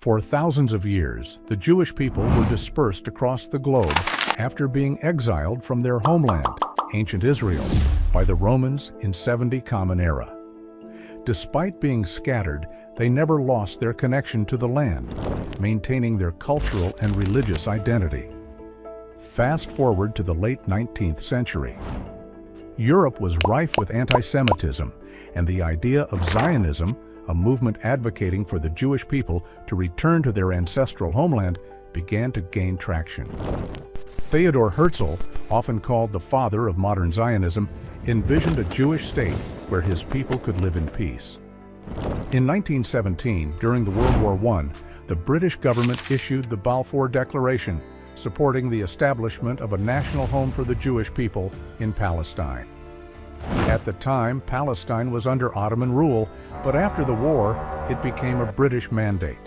For thousands of years, the Jewish people were dispersed across the globe after being exiled from their homeland, ancient Israel, by the Romans in 70 Common Era. Despite being scattered, they never lost their connection to the land, maintaining their cultural and religious identity. Fast forward to the late 19th century. Europe was rife with anti-Semitism, and the idea of Zionism, a movement advocating for the Jewish people to return to their ancestral homeland, began to gain traction. Theodor Herzl, often called the father of modern Zionism, envisioned a Jewish state where his people could live in peace. In 1917, during the World War I, the British government issued the Balfour Declaration, supporting the establishment of a national home for the Jewish people in Palestine. At the time, Palestine was under Ottoman rule, but after the war, it became a British mandate.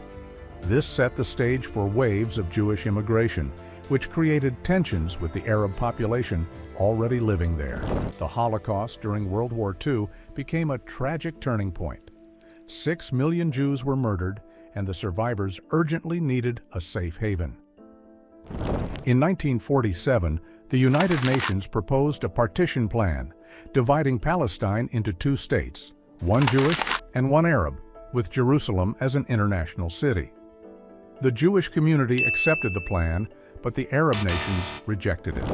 This set the stage for waves of Jewish immigration, which created tensions with the Arab population already living there. The Holocaust during World War II became a tragic turning point. 6 million Jews were murdered, and the survivors urgently needed a safe haven. In 1947, the United Nations proposed a partition plan, dividing Palestine into 2 states, one Jewish and one Arab, with Jerusalem as an international city. The Jewish community accepted the plan, but the Arab nations rejected it.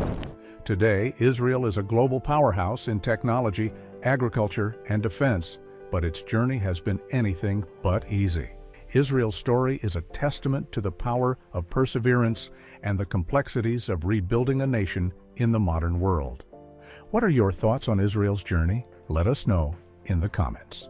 Today, Israel is a global powerhouse in technology, agriculture, and defense, but its journey has been anything but easy. Israel's story is a testament to the power of perseverance and the complexities of rebuilding a nation in the modern world. What are your thoughts on Israel's journey? Let us know in the comments.